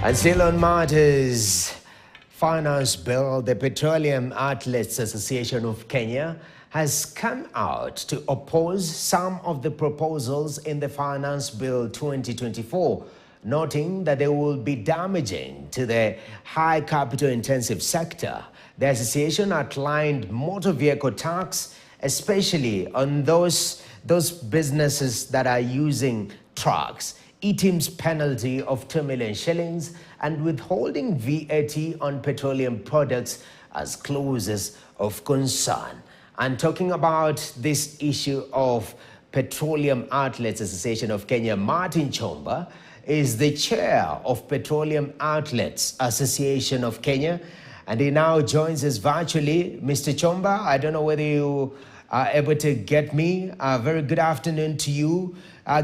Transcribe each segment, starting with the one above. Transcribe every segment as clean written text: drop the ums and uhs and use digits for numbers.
And still on matters finance bill, the Petroleum Outlets Association of Kenya has come out to oppose some of the proposals in the Finance Bill 2024, noting that they will be damaging to the high capital-intensive sector. The association outlined motor vehicle tax, especially on those businesses that are using trucks, ETIM's penalty of 2 million shillings, and withholding VAT on petroleum products as clauses of concern. And talking about this issue of Petroleum Outlets Association of Kenya, Martin Chomba is the chair of Petroleum Outlets Association of Kenya, and he now joins us virtually. Mr. Chomba, I don't know whether you are able to get me. Very good afternoon to you.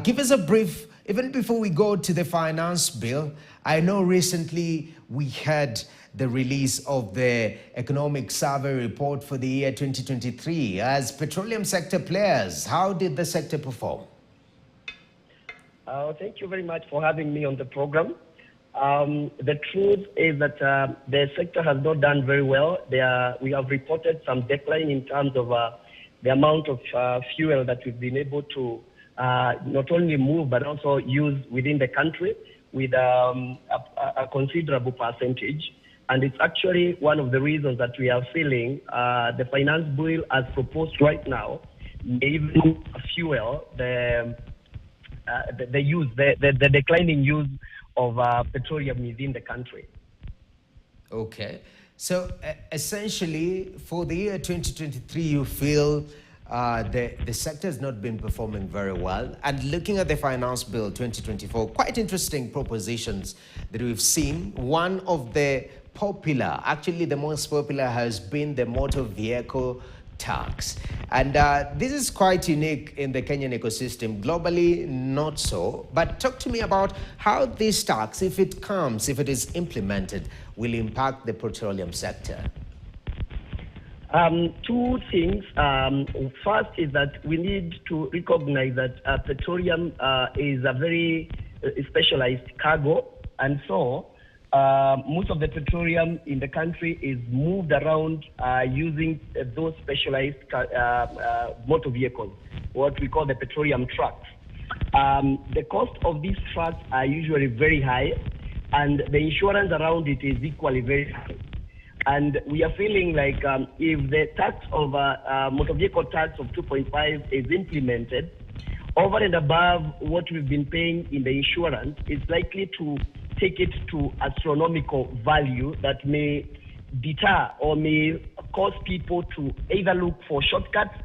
Give us a brief. Even before we go to the finance bill, I know recently we had the release of the economic survey report for the year 2023. As petroleum sector players, how did the sector perform? Thank you very much for having me on the program. The truth is that the sector has not done very well. We have reported some decline in terms of the amount of fuel that we've been able to not only move but also use within the country with a considerable percentage. And it's actually one of the reasons that we are feeling the finance bill as proposed right now may even fuel the declining use of petroleum within the country. Okay. So essentially for the year 2023, you feel the sector has not been performing very well. And looking at the Finance Bill 2024, quite interesting propositions that we've seen. One of the popular, actually the most popular, has been the motor vehicle tax. And this is quite unique in the Kenyan ecosystem. Globally, not so. But talk to me about how this tax, if it is implemented, will impact the petroleum sector. Two things. First is that we need to recognize that petroleum is a very specialized cargo, and so most of the petroleum in the country is moved around using those specialized motor vehicles, what we call the petroleum trucks. The cost of these trucks are usually very high, and the insurance around it is equally very high. And we are feeling like if the tax of motor vehicle tax of 2.5 is implemented, over and above what we've been paying in the insurance, it's likely to take it to astronomical value that may deter or may cause people to either look for shortcuts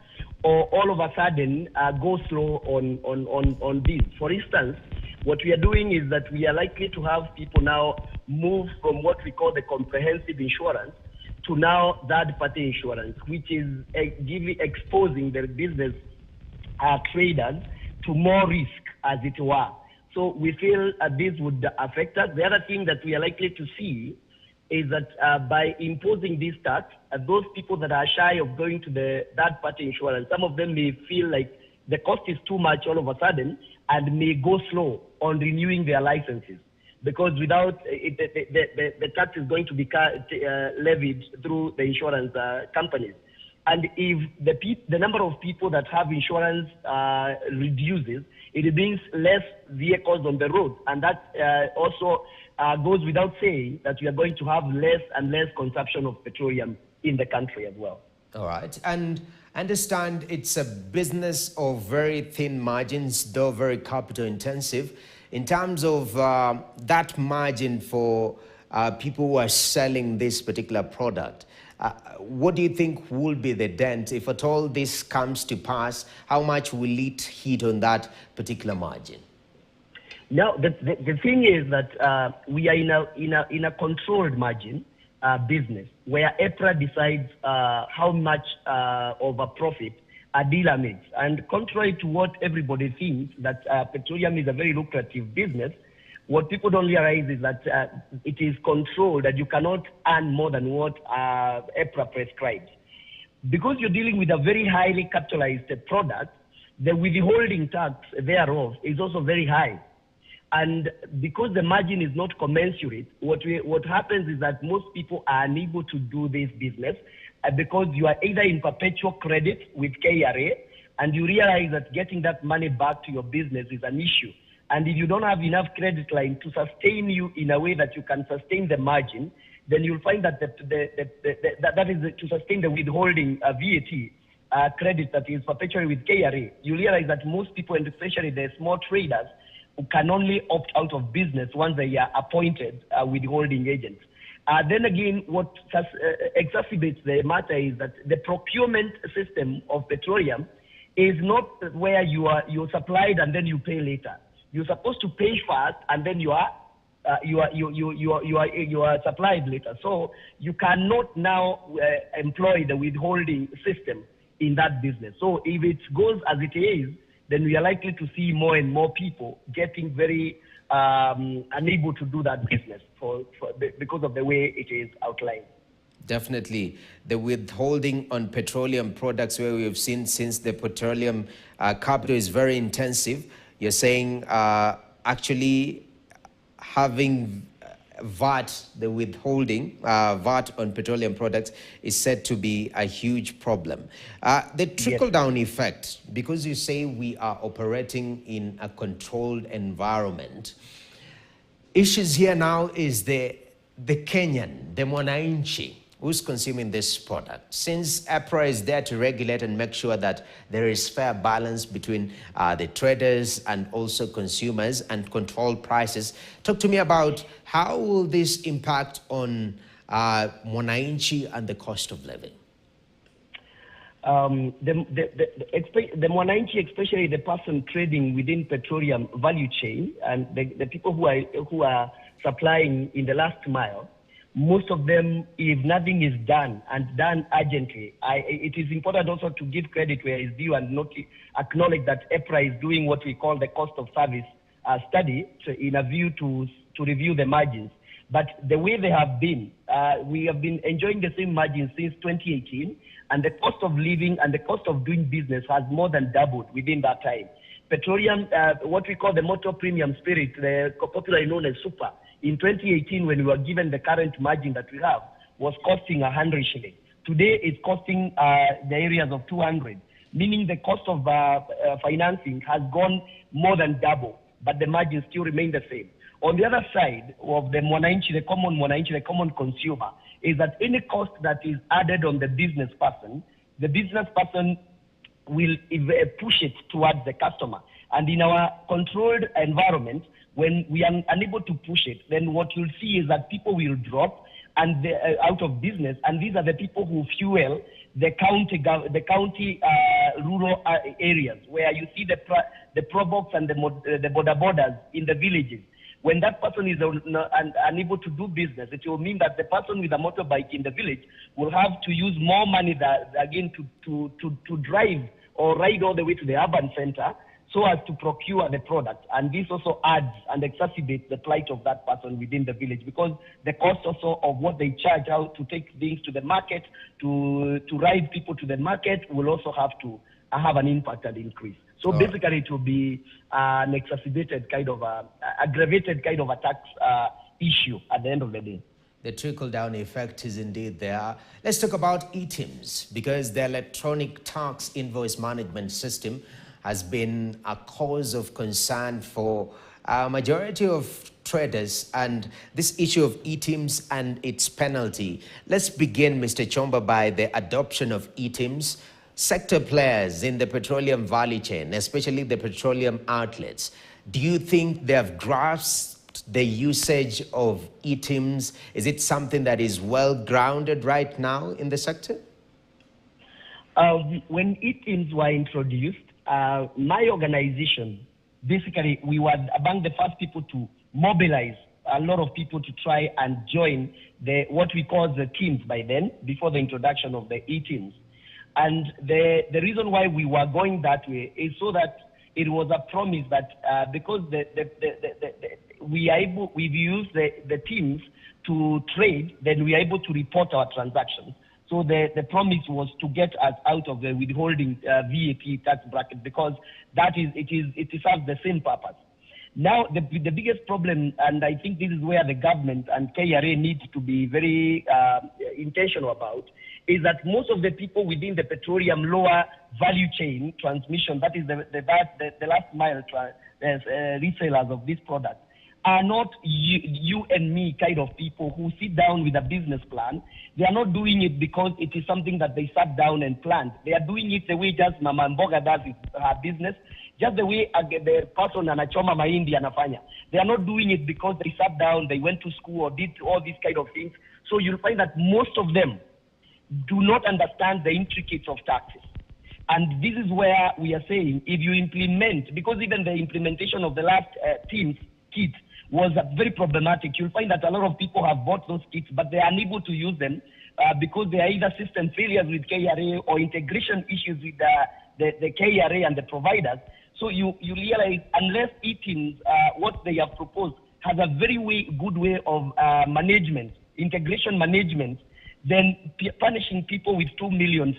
or all of a sudden go slow on this. For instance, what we are doing is that we are likely to have people now move from what we call the comprehensive insurance to now third-party insurance, which is exposing the business traders to more risk, as it were. So we feel this would affect us. The other thing that we are likely to see is that by imposing this tax, those people that are shy of going to the third-party insurance, some of them may feel like the cost is too much all of a sudden and may go slow on renewing their licenses, because without it, the tax is going to be levied through the insurance companies. And if the number of people that have insurance reduces, it means less vehicles on the road. And that also goes without saying that we are going to have less and less consumption of petroleum in the country as well. All right. And understand it's a business of very thin margins, though very capital intensive. In terms of that margin for people who are selling this particular product, what do you think will be the dent? If at all this comes to pass, how much will it hit on that particular margin? Now, the thing is that we are in a controlled margin business where EPRA decides how much of a profit a dealer makes. And contrary to what everybody thinks, that petroleum is a very lucrative business, what people don't realize is that it is controlled, that you cannot earn more than what EPRA prescribes. Because you're dealing with a very highly capitalized product, the withholding tax thereof is also very high. And because the margin is not commensurate, what happens is that most people are unable to do this business because you are either in perpetual credit with KRA, and you realize that getting that money back to your business is an issue. And if you don't have enough credit line to sustain you in a way that you can sustain the margin, then you'll find that that is to sustain the withholding VAT credit that is perpetually with KRA. You realize that most people, and especially the small traders, who can only opt out of business once they are appointed withholding agents. Then again, what exacerbates the matter is that the procurement system of petroleum is not where you're supplied and then you pay later. You're supposed to pay first and then you are supplied later. So you cannot now employ the withholding system in that business. So if it goes as it is, then we are likely to see more and more people getting very unable to do that business because of the way it is outlined. Definitely. The withholding on petroleum products, where we have seen since the petroleum capital is very intensive, you're saying actually having VAT, the withholding, VAT on petroleum products is said to be a huge problem. The trickle-down effect, because you say we are operating in a controlled environment, issues here now is the Kenyan, the mwananchi, who's consuming this product. Since EPRA is there to regulate and make sure that there is fair balance between the traders and also consumers and control prices, talk to me about how will this impact on mwananchi and the cost of living? The mwananchi, especially the person trading within petroleum value chain, and the people who are supplying in the last mile, most of them, if nothing is done and done urgently, it is important also to give credit where it's due and not acknowledge that EPRA is doing what we call the cost of service study in a view to review the margins. But the way they have been, we have been enjoying the same margins since 2018, and the cost of living and the cost of doing business has more than doubled within that time. Petroleum, what we call the motor premium spirit, popularly known as super, in 2018, when we were given the current margin that we have, was costing 100 shillings. Today, it's costing the areas of 200, meaning the cost of financing has gone more than double, but the margins still remain the same. On the other side of the mwananchi, the common consumer, is that any cost that is added on the business person will push it towards the customer. And in our controlled environment, when we are unable to push it, then what you'll see is that people will drop and out of business, and these are the people who fuel the county rural areas where you see the probox and the border borders in the villages. When that person is unable to do business, it will mean that the person with a motorbike in the village will have to use more money to drive or ride all the way to the urban center so as to procure the product. And this also adds and exacerbates the plight of that person within the village, because the cost also of what they charge out to take things to the market, to ride people to the market, will also have to have an impact and increase. So basically it will be an exacerbated kind of, aggravated kind of a tax issue at the end of the day. The trickle-down effect is indeed there. Let's talk about eTIMS, because the electronic tax invoice management system has been a cause of concern for a majority of traders, and this issue of eTIMS and its penalty. Let's begin, Mr. Chomba, by the adoption of eTIMS. Sector players in the petroleum value chain, especially the petroleum outlets, do you think they have grasped the usage of eTIMS? Is it something that is well grounded right now in the sector? When eTIMS were introduced, my organization, basically, we were among the first people to mobilize a lot of people to try and join what we call the teams by then, before the introduction of the eTIMS. And the reason why we were going that way is so that it was a promise that because we've used the teams to trade, then we are able to report our transactions. So the promise was to get us out of the withholding VAT tax bracket, because it serves the same purpose. Now, the biggest problem, and I think this is where the government and KRA need to be very intentional about, is that most of the people within the petroleum lower value chain transmission, that is the last mile resellers of this product, are not you and me kind of people who sit down with a business plan. They are not doing it because it is something that they sat down and planned. They are doing it the way just Mama Mboga does with her business, just the way the person anachoma mahindi anafanya. They are not doing it because they sat down, they went to school or did all these kind of things. So you'll find that most of them do not understand the intricacies of taxes. And this is where we are saying, if you implement, because even the implementation of the last kits was very problematic. You'll find that a lot of people have bought those kits, but they are unable to use them because they are either system failures with KRA or integration issues with the KRA and the providers. So you realize unless e-teams, what they have proposed, has a very good way of management, integration management, then punishing people with 2 million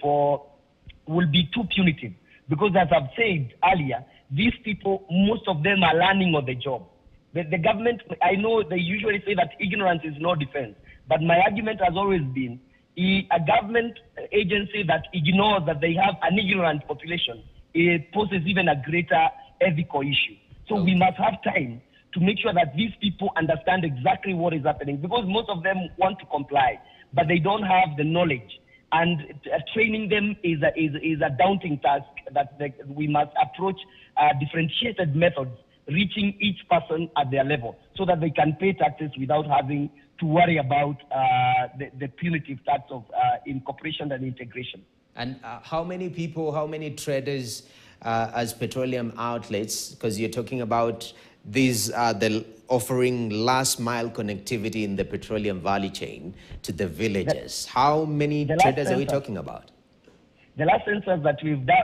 will be too punitive. Because as I've said earlier, these people, most of them are learning on the job. The government, I know they usually say that ignorance is no defense, but my argument has always been a government agency that ignores that they have an ignorant population, it poses even a greater ethical issue. So we must have time to make sure that these people understand exactly what is happening, because most of them want to comply, but they don't have the knowledge. And training them is a daunting task that we must approach differentiated methods, reaching each person at their level so that they can pay taxes without having to worry about the punitive tax of incorporation and integration. And how many people, how many traders as petroleum outlets, because you're talking about these the offering last mile connectivity in the petroleum value chain to the villages. How many traders are we talking about? The last census that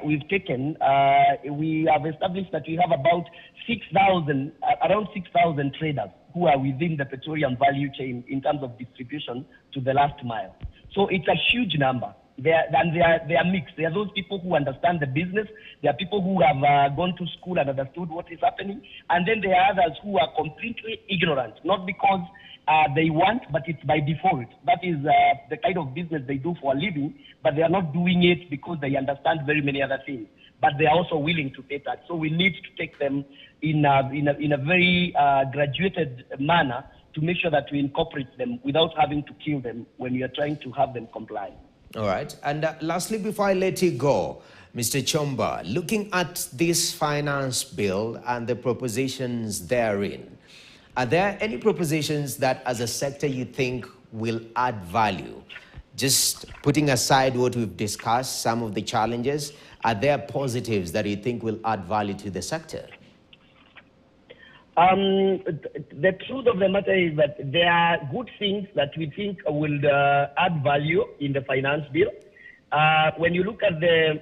we've taken, we have established that we have about 6,000, around 6,000 traders who are within the petroleum value chain in terms of distribution to the last mile. So it's a huge number. They are mixed. There are those people who understand the business. There are people who have gone to school and understood what is happening. And then there are others who are completely ignorant, not because they want, but it's by default. That is the kind of business they do for a living, but they are not doing it because they understand very many other things. But they are also willing to pay tax. So we need to take them in a very graduated manner to make sure that we incorporate them without having to kill them when we are trying to have them comply. All right. And lastly, before I let you go, Mr. Chomba, looking at this finance bill and the propositions therein, are there any propositions that as a sector you think will add value? Just putting aside what we've discussed, some of the challenges, are there positives that you think will add value to the sector? The truth of the matter is that there are good things that we think will add value in the finance bill. When you look at the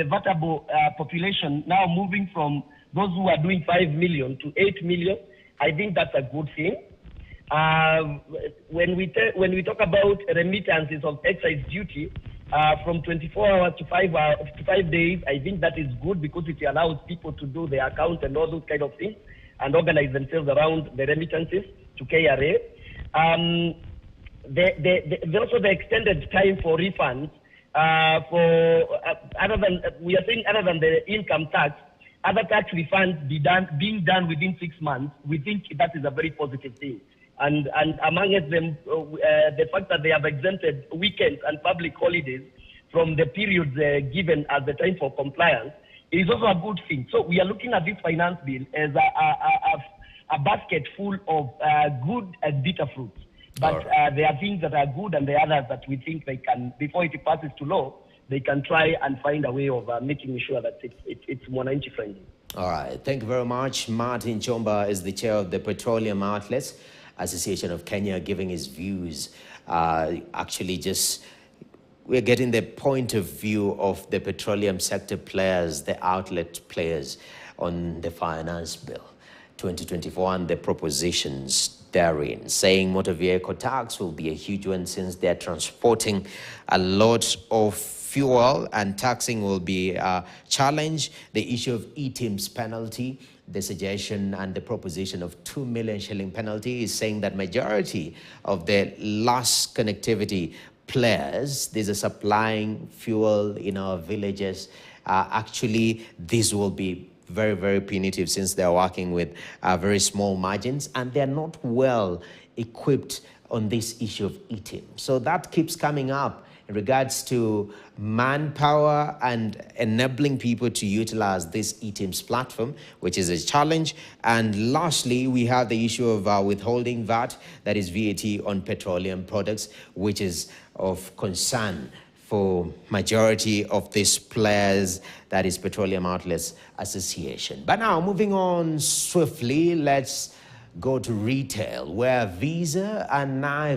vulnerable population now moving from those who are doing 5 million to 8 million, I think that's a good thing. When we talk about remittances of excise duty, from 24 hours to 5 days, I think that is good because it allows people to do their accounts and all those kind of things and organize themselves around the remittances to KRA. Also the extended time for refunds we are saying other than the income tax, other tax refunds being done within 6 months. We think that is a very positive thing. And among them, the fact that they have exempted weekends and public holidays from the periods given as the time for compliance is also a good thing. So we are looking at this finance bill as a basket full of good and bitter fruits. But there are things that are good and there are others that we think they can, before it passes to law, they can try and find a way of making sure that it's mwananchi friendly. All right. Thank you very much. Martin Chomba is the chair of the Petroleum Outlets Association of Kenya, giving his views. Actually, we're getting the point of view of the petroleum sector players, the outlet players on the finance bill 2024 and the propositions therein, saying motor vehicle tax will be a huge one since they're transporting a lot of fuel and taxing will be a challenge. The issue of e-teams penalty, the suggestion and the proposition of 2 million shilling penalty is saying that majority of the lost connectivity players, these are supplying fuel in our villages, actually this will be very, very punitive since they're working with very small margins and they're not well equipped on this issue of eating. So that keeps coming up in regards to manpower and enabling people to utilize this eTIMS platform, which is a challenge. And lastly, we have the issue of withholding VAT, that is VAT on petroleum products, which is of concern for majority of these players, that is Petroleum Outlets Association. But now, moving on swiftly, let's go to retail, where Visa and now